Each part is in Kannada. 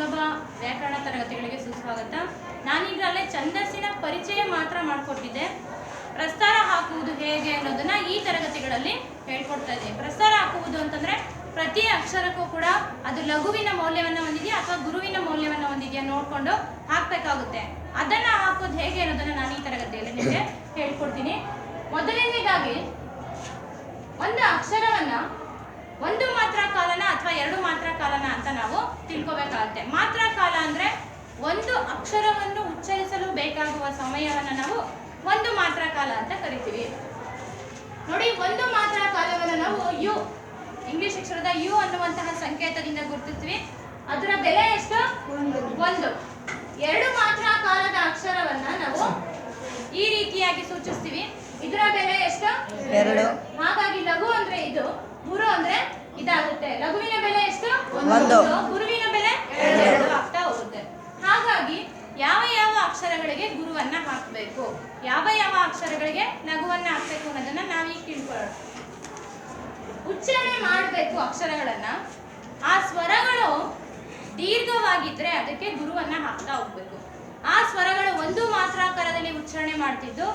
ಸುಲಭ ವ್ಯಾಕರಣ ತರಗತಿಗಳಿಗೆ ಸುಸ್ವಾಗತ. ನಾನೀಗಲೇ ಛಂದಸ್ಸಿನ ಪರಿಚಯ ಮಾತ್ರ ಮಾಡಿಕೊಟ್ಟಿದ್ದೆ. ಪ್ರಸ್ತಾರ ಹಾಕುವುದು ಹೇಗೆ ಅನ್ನೋದನ್ನ ಈ ತರಗತಿಗಳಲ್ಲಿ ಹೇಳ್ಕೊಡ್ತಾ ಇದ್ದೀನಿ. ಪ್ರಸ್ತಾರ ಹಾಕುವುದು ಅಂತಂದ್ರೆ ಪ್ರತಿ ಅಕ್ಷರಕ್ಕೂ ಕೂಡ ಅದು ಲಘುವಿನ ಮೌಲ್ಯವನ್ನು ಹೊಂದಿದೆಯಾ ಅಥವಾ ಗುರುವಿನ ಮೌಲ್ಯವನ್ನು ಹೊಂದಿದೆಯಾ ನೋಡ್ಕೊಂಡು ಹಾಕಬೇಕಾಗುತ್ತೆ. ಅದನ್ನ ಹಾಕೋದು ಹೇಗೆ ಅನ್ನೋದನ್ನ ನಾನು ಈ ತರಗತಿಯಲ್ಲಿ ನಿಮಗೆ ಹೇಳ್ಕೊಡ್ತೀನಿ. ಮೊದಲನೇದಾಗಿ ಒಂದು ಅಕ್ಷರವನ್ನ ಒಂದು ಮಾತ್ರ ಕಾಲನ ಅಥವಾ ಎರಡು ಮಾತ್ರ ಕಾಲನ ಅಂತ ನಾವು ತಿಳ್ಕೊಬೇಕಾಗುತ್ತೆ. ಮಾತ್ರ ಕಾಲ ಅಂದ್ರೆ ಒಂದು ಅಕ್ಷರವನ್ನು ಉಚ್ಚರಿಸಲು ಬೇಕಾಗುವ ಸಮಯವನ್ನು ನಾವು ಒಂದು ಮಾತ್ರ ಕಾಲ ಅಂತ ಕರಿತೀವಿ. ನೋಡಿ, ಒಂದು ಮಾತ್ರ ಕಾಲವನ್ನು ನಾವು ಯು, ಇಂಗ್ಲಿಷ್ ಅಕ್ಷರದ ಯು ಅನ್ನುವಂತಹ ಸಂಕೇತದಿಂದ ಗುರುತಿಸ್ತೀವಿ. ಅದರ ಬೆಲೆ ಎಷ್ಟು? ಒಂದು. ಎರಡು ಮಾತ್ರ ಕಾಲದ ಅಕ್ಷರವನ್ನ ನಾವು ಈ ರೀತಿಯಾಗಿ ಸೂಚಿಸ್ತೀವಿ. ಇದರ ಬೆಲೆ ಎಷ್ಟು? ಎರಡು. ಹಾಗಾಗಿ ಲಘು ಅಂದ್ರೆ ಇದು, ಗುರು ಅಂದ್ರೆ ಇದಾಗುತ್ತೆ. ಲಘುವಿನ ಬೆಲೆ ಎಷ್ಟು? ಒಂದು. ಗುರುವಿನ ಬೆಲೆ ಎರಡು ಆಗ್ತಾ ಹೋಗುತ್ತೆ. ಹಾಗಾಗಿ ಯಾವ ಯಾವ ಅಕ್ಷರಗಳಿಗೆ ಗುರುವನ್ನ ಹಾಕಬೇಕು, ಯಾವ ಯಾವ ಅಕ್ಷರಗಳಿಗೆ ಲಘುವನ್ನ ಹಾಕಬೇಕು ಅನ್ನೋದನ್ನ ನಾವೀಗ ತಿಳ್ಕೊಳ್ಳೋಣ. ಉಚ್ಚಾರಣೆ ಮಾಡಬೇಕು ಅಕ್ಷರಗಳನ್ನ. ಆ ಸ್ವರಗಳು ದೀರ್ಘವಾಗಿದ್ರೆ ಅದಕ್ಕೆ ಗುರುವನ್ನ ಹಾಕ್ತಾ ಹೋಗ್ಬೇಕು. ಆ ಸ್ವರಗಳು ಒಂದು ಮಾತ್ರಾಕಾರದಲ್ಲಿ ಉಚ್ಚಾರಣೆ ಮಾಡ್ತಿದ್ದು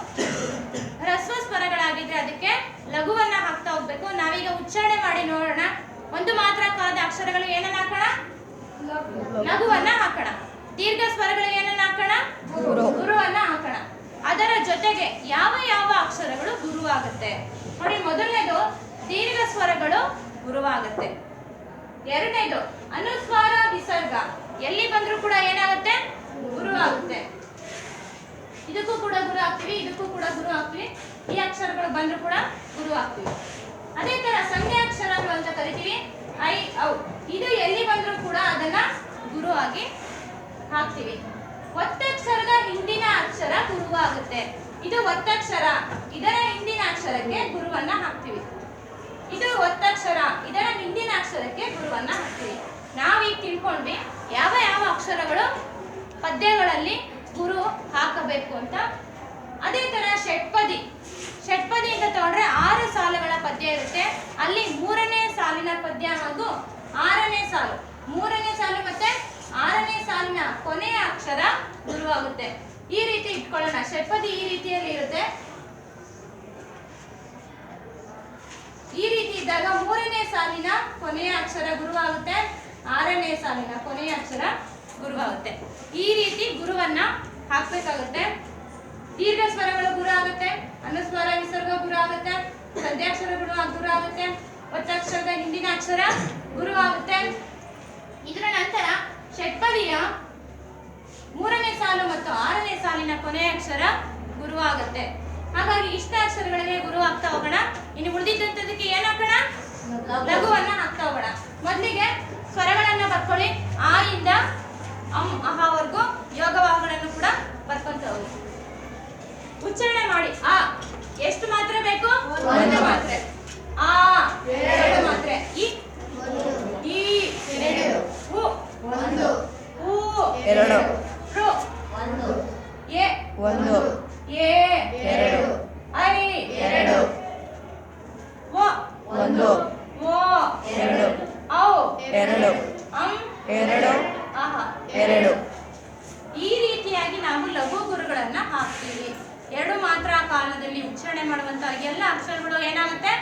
ಹ್ರಸ್ವ ಸ್ವರಗಳಾಗಿದ್ರೆ ಅದಕ್ಕೆ ಲಘುವನ್ನ ಹಾಕ್ತಾ ಹೋಗ್ಬೇಕು. ನಾವೀಗ ಉಚ್ಚಾರಣೆ ಮಾಡಿ ನೋಡೋಣ. ಒಂದು ಮಾತ್ರಾಕಾರದ ಅಕ್ಷರಗಳು ಏನನ್ನ ಹಾಕೋಣ? ಲಘುವನ್ನ ಹಾಕೋಣ. ದೀರ್ಘ ಸ್ವರಗಳು ಏನನ್ನ ಹಾಕೋಣ? ಗುರುವನ್ನ ಹಾಕೋಣ. ಅದರ ಜೊತೆಗೆ ಯಾವ ಯಾವ ಅಕ್ಷರಗಳು ಗುರುವಾಗುತ್ತೆ ನೋಡಿ. ಮೊದಲನೇದು ದೀರ್ಘ ಸ್ವರಗಳು ಗುರುವಾಗುತ್ತೆ. ಎರಡನೇದು ಅನುಸ್ವಾರ ವಿಸರ್ಗ ಎಲ್ಲಿ ಬಂದ್ರೂ ಕೂಡ ಏನಾಗುತ್ತೆ? ಗುರು ಆಗುತ್ತೆ. ಇದಕ್ಕೂ ಕೂಡ ಗುರು ಹಾಕ್ತಿವಿ, ಇದಕ್ಕೂ ಕೂಡ ಗುರು ಹಾಕ್ತಿವಿ. ಈ ಅಕ್ಷರಗಳು ಬಂದ್ರೂ ಕೂಡ ಗುರು ಹಾಕ್ತಿವಿ. ಅದೇ ತರ ಸಂಖ್ಯಾ ಅಕ್ಷರಗಳು ಅಂತ ಕರಿತೀವಿ, ಐ ಔ. ಇದು ಎಲ್ಲಿ ಬಂದ್ರೂ ಕೂಡ ಅದನ್ನ ಗುರು ಆಗಿ ಹಾಕ್ತಿವಿ. ಒತ್ತಕ್ಷರದ ಹಿಂದಿನ ಅಕ್ಷರ ಗುರುವಾಗುತ್ತೆ. ಇದು ಒತ್ತಕ್ಷರ, ಇದರ ಹಿಂದಿನ ಅಕ್ಷರಕ್ಕೆ ಗುರುವನ್ನ ಹಾಕ್ತಿವಿ. ಇದು ಒತ್ತಕ್ಷರ, ಇದರ ಹಿಂದಿನ ಅಕ್ಷರಕ್ಕೆ ಗುರುವನ್ನ ಹಾಕ್ತಿವಿ. ನಾವೀಗ ತಿಳ್ಕೊಂಡ್ವಿ ಯಾವ ಯಾವ ಅಕ್ಷರಗಳು ಪದ್ಯಗಳಲ್ಲಿ ಗುರು ಹಾಕಬೇಕು ಅಂತ. ಅದೇ ತರ ಷಟ್ಪದಿ. ಷಟ್ಪದಿ ಅಂತ ತಗೊಂಡ್ರೆ 6 ಸಾಲುಗಳ ಪದ್ಯ ಇರುತ್ತೆ. ಅಲ್ಲಿ 3ನೇ ಸಾಲಿನ ಪದ್ಯ ಹಾಗೂ 6ನೇ ಸಾಲು, 3ನೇ ಸಾಲು ಮತ್ತೆ 6ನೇ ಸಾಲಿನ ಕೊನೆಯ ಅಕ್ಷರ ಗುರುವಾಗುತ್ತೆ. ಈ ರೀತಿ ಇಟ್ಕೊಳ್ಳೋಣ. ಷಟ್ಪದಿ ಈ ರೀತಿಯಲ್ಲಿ ಇರುತ್ತೆ. ಈ ರೀತಿ ಇದ್ದಾಗ 3ನೇ ಸಾಲಿನ ಕೊನೆಯ ಅಕ್ಷರ ಗುರುವಾಗುತ್ತೆ, 6ನೇ ಸಾಲಿನ ಕೊನೆಯ ಅಕ್ಷರ ಗುರುವಾಗುತ್ತೆ. ಈ ರೀತಿ ಗುರುವನ್ನ ಹಾಕ್ಬೇಕಾಗುತ್ತೆ. ದೀರ್ಘ ಸ್ವರಗಳು ಗುರು ಆಗುತ್ತೆ, ಅನುಸ್ವಾರ ವಿಸರ್ಗ ಗುರು ಆಗುತ್ತೆ, ಸಂಧ್ಯಾಕ್ಷರಗಳು ಗುರು ಆಗುತ್ತೆ, ಒತ್ತಕ್ಷರದ ಹಿಂದಿನ ಅಕ್ಷರ ಗುರು ಆಗುತ್ತೆ. ಇದರ ನಂತರ ಷಟ್ಪದಿಯ 3ನೇ ಸಾಲು ಮತ್ತು 6ನೇ ಸಾಲಿನ ಕೊನೆಯ ಅಕ್ಷರ ಗುರು ಆಗುತ್ತೆ. ಹಾಗಾಗಿ ಇಷ್ಟ ಅಕ್ಷರಗಳಿಗೆ ಗುರು ಆಗ್ತಾ ಹೋಗೋಣ. ಇನ್ನು ಉಳಿದಿದ್ದಂಥದಕ್ಕೆ ಏನ್ ಹಾಕೋಣ? ಲಘುವನ್ನ ಹಾಕ್ತಾ ಹೋಗೋಣ. ಮೊದಲಿಗೆ ಸ್ವರಗಳನ್ನ ಬರ್ಕೊಳ್ಳಿ. ಆ ಇಂದ ಅಂ ಅಹವರೆಗೂ ಯೋಗವಾಹಗಳನ್ನು ಕೂಡ ಬರ್ಕೊಂತ ಹೋಗಿ ಉಚ್ಚಾರಣೆ ಮಾಡಿ. ಆ ಎಷ್ಟು ಮಾತ್ರೆ ಬೇಕು? ಒಂದು ಮಾತ್ರೆ. ಆ ಎರಡು ಮಾತ್ರೆ. ಇ ಎರಡು. ಉ ಒಂದು. ಊ ಎರಡು. ಋ ಒಂದು. ಎ ಒಂದು. ಎ ಎರಡು. ಐ ಎರಡು. ವ ಒಂದು. ಓ ಎರಡು. ಔ ಎರಡು. ಅಂ ಎರಡು. ಅಹ ಎರಡು. ಈ ರೀತಿಯಾಗಿ ನಾವು ಲಘು ಗುರುಗಳನ್ನ ಹಾಕ್ತೀವಿ. ಎರಡು ಮಾತ್ರ ಕಾಲದಲ್ಲಿ ಉಚ್ಚಾರಣೆ ಮಾಡುವಂತಹ ಎಲ್ಲ ಅಕ್ಷರಗಳು ಏನಾಗುತ್ತೆ?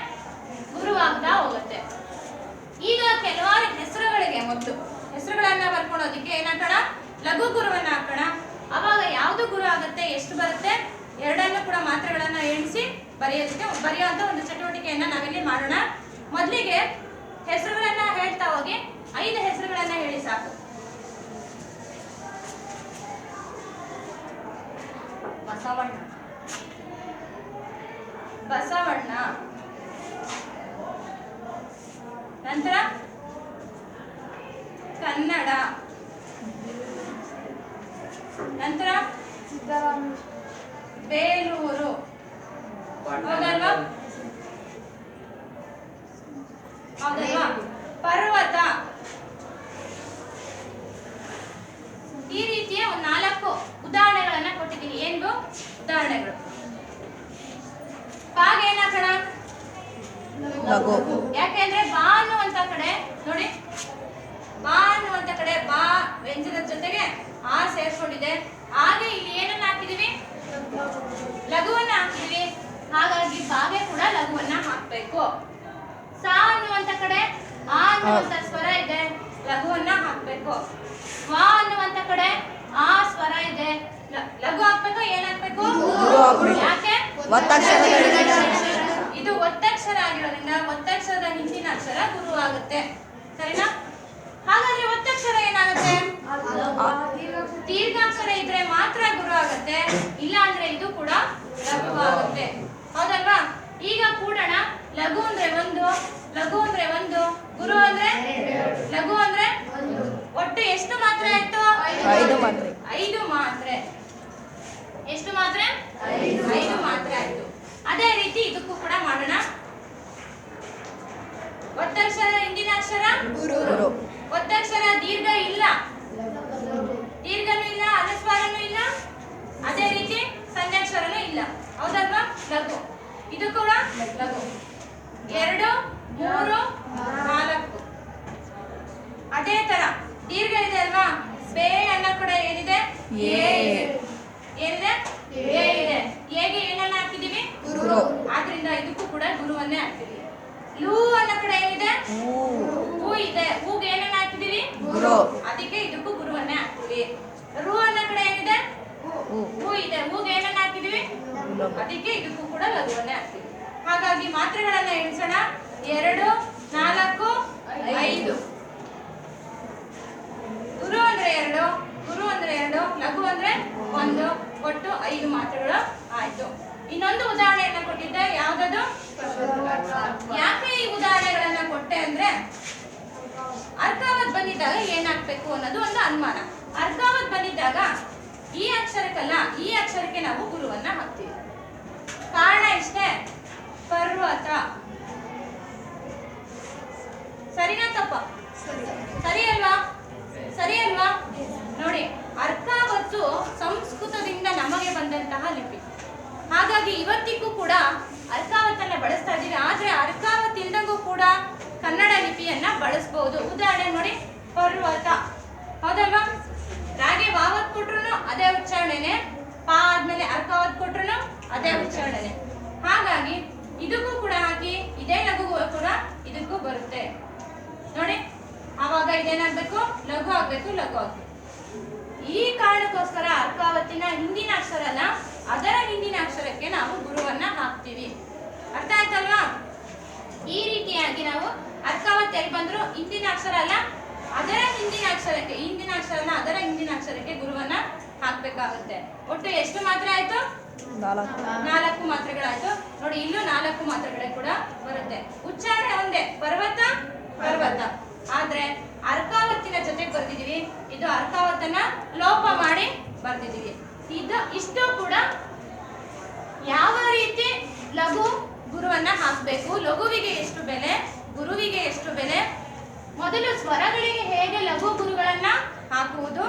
ಗುರುವಾಗ್ತಾ ಹೋಗುತ್ತೆ. ಈಗ ಕೆಲವಾರು ಹೆಸರುಗಳಿಗೆ ಮೊದಲು ಹೆಸರುಗಳನ್ನ ಬರ್ಕೊಳ್ಳೋದಕ್ಕೆ ಏನಾಕೋಣ? ಲಘು ಗುರುವನ್ನ ಹಾಕೋಣ. ಅವಾಗ ಯಾವುದು ಗುರು ಆಗುತ್ತೆ, ಎಷ್ಟು ಬರುತ್ತೆ, ಎರಡನ್ನು ಕೂಡ ಮಾತ್ರೆಗಳನ್ನ ಎಣಿಸಿ ಬರೆಯುವಂತ ಒಂದು ಚಟುವಟಿಕೆಯನ್ನ ನಾವಿಲ್ಲಿ ಮಾಡೋಣ. ಮೊದಲಿಗೆ ಹೆಸರುಗಳನ್ನ ಹೇಳ್ತಾ ಹೋಗಿ 5 ಹೆಸರುಗಳನ್ನ ಹೇಳಿ ಸಾಕು. ಬಸವಣ್ಣ, ಬಸವಣ್ಣ. ನಂತರ ಕನ್ನಡ. ನಂತರ ಬೇಲೂರು. ಹೌದಲ್ವಾ? ಹೌದಲ್ವಾ? ಪರ್ವತ. ಈ ರೀತಿಯ ಒಂದು 4 ಉದಾಹರಣೆಗಳನ್ನ ಕೊಟ್ಟಿದ್ದೀನಿ. ಏನು ಉದಾಹರಣೆಗಳು? ಪಾಗೆ ಏನಾಕೋಣ? ಲಘು. ಯಾಕೆಂದ್ರೆ ಬಾ ಅನ್ನುವಂತ ಕಡೆ ನೋಡಿ, ಬಾ ಅನ್ನುವಂತ ಕಡೆ ಬಾ ಸೇರ್ಕೊಂಡಿದೆ. ಹಾಗೆ ಇಲ್ಲಿ ಏನನ್ನ ಹಾಕಿದೀವಿ? ಲಘುವನ್ನ ಹಾಕಿದೀವಿ. ಹಾಗಾಗಿ ಬಾಗೆ ಕೂಡ ಲಘುವನ್ನ ಹಾಕ್ಬೇಕು. ಸ ಅನ್ನುವಂತ ಕಡೆ ಆ ಅನ್ನುವಂತ ಸ್ವರ ಇದೆ, ಲಘುವನ್ನ ಹಾಕ್ಬೇಕು. ವ ಅನ್ನುವಂತ ಕಡೆ ಆ ಸ್ವರ ಇದೆ, ಲಘು ಹಾಕ್ಬೇಕು. ಏನ್ ಹಾಕ್ಬೇಕು? ಯಾಕೆ? ಇದು ಒತ್ತಕ್ಷರ ಆಗಿರೋದ್ರಿಂದ ಒತ್ತಕ್ಷರದ ಹಿಂದಿನ ಅಕ್ಷರ ಗುರು ಆಗುತ್ತೆ. ಸರಿನಾ? ಹಾಗಾದ್ರೆ ಒತ್ತಕ್ಷರ ಏನಾಗುತ್ತೆ? ದೀರ್ಘಾಕ್ಷರ ಇದ್ರೆ ಮಾತ್ರ ಗುರು ಆಗುತ್ತೆ, ಇಲ್ಲ ಅಂದ್ರೆ ಇದು ಕೂಡ ಲಘು ಆಗುತ್ತೆ. ಹೌದಲ್ವಾ? ಈಗ ಕೂಡೋಣ. ಲಘು ಅಂದ್ರೆ ಒಂದು, ಲಘು ಅಂದ್ರೆ ಒಂದು, ಗುರು ಅಂದ್ರೆ ಲಘು ಅಂದ್ರೆ ಒಟ್ಟು ಎಷ್ಟು ಮಾತ್ರೆ ಆಯ್ತು? 5 ಮಾತ್ರೆ. ಎಷ್ಟು ಮಾತ್ರೆ? 5 ಮಾತ್ರೆ ಆಯ್ತು. ಅದೇ ರೀತಿ ಇದಕ್ಕೂ ಕೂಡ ಮಾಡೋಣ. ಒತ್ತಕ್ಷರ ಹಿಂದಿನ ಅಕ್ಷರ ಗುರು. ಒತ್ತಕ್ಷರ ದೀರ್ಘ ಇಲ್ಲ, ದೀರ್ಘನೂ ಇಲ್ಲ, ಅನುಸ್ವಾರನೂ ಇಲ್ಲ, ಅದೇ ರೀತಿ ಸಂಜ್ಞಾಕ್ಷರನೂ ಇಲ್ಲ. ಹೌದಲ್ವಾ? ಲಘು. ಇದು ಕೂಡ ಲಘು. 2, 3, 4. ಅದೇ ತರ ದೀರ್ಘ ಇದೆ ಅಲ್ವಾ? ಬೇ ಅನ್ನೋ ಕಡೆ ಏನಿದೆ? ಏನಿದೆ? ಎ ಇದೆ. ಎಗೆ ಏನನ್ನ ಹಾಕಿದೀವಿ? ಗುರು. ಆದ್ರಿಂದ ಇದಕ್ಕೂ ಕೂಡ ಗುರುವನ್ನೇ ಹಾಕ್ತೀವಿ. ಲೂ ಅನ್ನೋ ಕಡೆ ಏನಿದೆ? ಹೂ ಇದೆ. ಹೂಗೆ ಏನನ್ನ ಹಾಕಿದೀವಿ? ಗುರು. ಅದಕ್ಕೆ ಇದಕ್ಕೂ ಗುರುವನ್ನೇ ಹಾಕ್ತೀವಿ. ರು ಅನ್ನೋ ಕಡೆ ಏನಿದೆ? ಹೂ ಇದೆ. ಹೂಗೆ ಏನನ್ನ ಹಾಕಿದೀವಿ? ಅದಕ್ಕೆ ಇದಕ್ಕೂ ಕೂಡ ಲಘುವನ್ನೇ ಹಾಕ್ತೀವಿ. ಹಾಗಾಗಿ ಮಾತ್ರೆಗಳನ್ನ ಎಣಿಸೋಣ. 2, 4, 5. ಗುರು ಅಂದ್ರೆ 2, ಗುರು ಅಂದ್ರೆ 2, ಲಘು ಅಂದ್ರೆ 1, ಒಟ್ಟು 5 ಮಾತ್ರೆಗಳು ಆಯ್ತು. ಇನ್ನೊಂದು ಉದಾಹರಣೆಯನ್ನ ಕೊಟ್ಟಿದ್ದೆ. ಯಾವ್ದದು? ಯಾಕೆ ಈ ಉದಾಹರಣೆಗಳನ್ನ ಕೊಟ್ಟೆ ಅಂದ್ರೆ ಅರ್ಕಾವತ್ ಬಂದಿದ್ದಾಗ ಏನಾಗ್ಬೇಕು ಅನ್ನೋದು ಒಂದು ಅನುಮಾನ. ಅರ್ಕಾವತ್ ಬಂದಿದ್ದಾಗ ಈ ಅಕ್ಷರಕ್ಕಲ್ಲ, ಈ ಅಕ್ಷರಕ್ಕೆ ನಾವು ಗುರುವನ್ನ ಹಾಕ್ತೀವಿ. ಕಾರಣ ಇಷ್ಟೇ, ಪರ್ವತ. ಸರಿನಾ ತಪ್ಪ? ಸರಿ ಅಲ್ವಾ? ಸರಿ ಅಲ್ವಾ? ನೋಡಿ, ಅರ್ಕಾವತ್ತು ಸಂಸ್ಕೃತದಿಂದ ನಮಗೆ ಬಂದಂತಹ ಲಿಪಿ. ಹಾಗಾಗಿ ಇವತ್ತಿಗೂ ಕೂಡ ಅರ್ಕಾವತ್ತನ್ನ ಬಳಸ್ತಾ ಇದ್ದೀವಿ. ಆದ್ರೆ ಅರ್ಕಾವತ್ ಇಲ್ದಂಗೂ ಕೂಡ ಕನ್ನಡ ಲಿಪಿಯನ್ನ ಬಳಸಬಹುದು. ಉದಾಹರಣೆ ನೋಡಿ, ಪರ್ವತ. ಹೌದಲ್ವಾ? ರಾಗೆ ವಾವತ್ ಕೊಟ್ರು ಅದೇ ಉಚ್ಚಾರಣೆನೆ, ಪಾ ಆದ್ಮೇಲೆ ಅರ್ಕಾವತ್ ಕೊಟ್ರು ಅದೇ ಉಚ್ಚಾರಣೆನೆ. ಹಾಗಾಗಿ ಇದಕ್ಕೂ ಕೂಡ ಹಾಕಿ ಇದೇ ಲಘು ಕೂಡ ಇದಕ್ಕೂ ಬರುತ್ತೆ ನೋಡಿ. ಆವಾಗ ಇದೇನಾಗ್ಬೇಕು? ಲಘು ಆಗ್ಬೇಕು, ಲಘು ಆಗ್ಬೇಕು. ಈ ಕಾರಣಕ್ಕೋಸ್ಕರ ಅರ್ಕಾವತ್ತಿನ ಹಿಂದಿನ ಅಕ್ಷರ ಅಲ್ಲ, ಅದರ ಹಿಂದಿನ ಅಕ್ಷರಕ್ಕೆ ನಾವು ಗುರುವನ್ನ ಹಾಕ್ತೀವಿ. ಅರ್ಥ ಆಯ್ತಲ್ವಾ? ಈ ರೀತಿಯಾಗಿ ನಾವು ಅರ್ಕಾವತ್ ಎಲ್ಲಿ ಬಂದ್ರು ಹಿಂದಿನ ಅಕ್ಷರ ಅಲ್ಲ, ಅದರ ಹಿಂದಿನ ಅಕ್ಷರಕ್ಕೆ, ಹಿಂದಿನ ಅಕ್ಷರನ ಅದರ ಹಿಂದಿನ ಅಕ್ಷರಕ್ಕೆ ಗುರುವನ್ನ ಹಾಕ್ಬೇಕಾಗುತ್ತೆ. ಒಟ್ಟು ಎಷ್ಟು ಮಾತ್ರೆ ಆಯ್ತು? 4 ಮಾತ್ರೆಗಳಾಯ್ತು. ನೋಡಿ, ಇಲ್ಲೂ 4 ಮಾತ್ರೆಗಳೇ ಕೂಡ ಬರುತ್ತೆ. ಉಚ್ಚಾರಣೆ ಒಂದೇ, ಪರ್ವತ ಪರ್ವತ. ಆದ್ರೆ ಅರ್ಕಾವತ್ತಿನ ಜೊತೆಗೆ ಬರ್ದಿದೀವಿ, ಇದು ಅರ್ಕಾವತ್ತನ್ನ ಲೋಪ ಮಾಡಿ ಬರ್ದಿದೀವಿ. ಇಷ್ಟು ಕೂಡ ಯಾವ ರೀತಿ ಲಘು ಗುರುವನ್ನ ಹಾಕಬೇಕು, ಲಘುವಿಗೆ ಎಷ್ಟು ಬೆಲೆ, ಗುರುವಿಗೆ ಎಷ್ಟು ಬೆಲೆ, ಮೊದಲು ಸ್ವರಗಳಿಗೆ ಹೇಗೆ ಲಘು ಗುರುಗಳನ್ನ ಹಾಕುವುದು,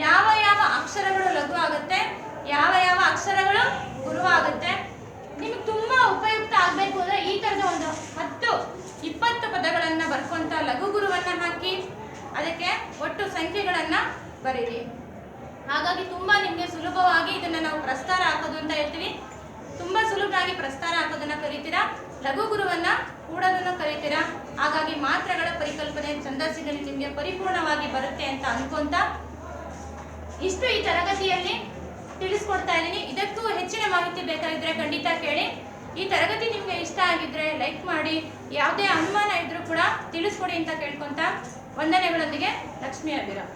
ಯಾವ ಯಾವ ಅಕ್ಷರಗಳು ಲಘು ಆಗುತ್ತೆ, ಯಾವ ಯಾವ ಅಕ್ಷರಗಳು ಗುರು ಆಗುತ್ತೆ. ನಿಮ್ಗೆ ತುಂಬಾ ಉಪಯುಕ್ತ ಆಗ್ಬೇಕು ಅಂದ್ರೆ ಈ ತರದ ಒಂದು 10-20 ಪದಗಳನ್ನ ಬರ್ಕೊಂತ ಲಘು ಗುರುವನ್ನ ಹಾಕಿ ಅದಕ್ಕೆ ಒಟ್ಟು ಸಂಖ್ಯೆಗಳನ್ನ ಬರೀರಿ. ಹಾಗಾಗಿ ತುಂಬಾ ನಿಮ್ಗೆ ಸುಲಭವಾಗಿ ಇದನ್ನ ನಾವು ಪ್ರಸ್ತಾರ ಹಾಕೋದು ಅಂತ ಹೇಳ್ತೀವಿ. ತುಂಬಾ ಸುಲಭವಾಗಿ ಪ್ರಸ್ತಾರ ಹಾಕೋದನ್ನ ಕಲಿತೀರಾ, ಲಘು ಗುರುವನ್ನ ಕೂಡೋದನ್ನು ಕಲಿತೀರಾ. ಹಾಗಾಗಿ ಮಾತ್ರೆಗಳ ಪರಿಕಲ್ಪನೆ ಛಂದಸ್ಸಿನಲ್ಲಿ ನಿಮ್ಗೆ ಪರಿಪೂರ್ಣವಾಗಿ ಬರುತ್ತೆ ಅಂತ ಅನ್ಕೊಂತ ಇಷ್ಟು ಈ ತರಗತಿಯಲ್ಲಿ ತಿಳಿಸ್ಕೊಡ್ತಾ ಇದ್ದೀನಿ. ಇದಕ್ಕೂ ಹೆಚ್ಚಿನ ಮಾಹಿತಿ ಬೇಕಾಗಿದ್ರೆ ಖಂಡಿತ ಕೇಳಿ. ಈ ತರಗತಿ ನಿಮ್ಗೆ ಇಷ್ಟ ಆಗಿದ್ರೆ ಲೈಕ್ ಮಾಡಿ, ಯಾವುದೇ ಅನುಮಾನ ಇದ್ರೂ ಕೂಡ ತಿಳಿಸ್ಕೊಡಿ ಅಂತ ಕೇಳ್ಕೊಂತ ವಂದನೆಗಳೊಂದಿಗೆ ಲಕ್ಷ್ಮೀ ಅಭಿರಾಮ್.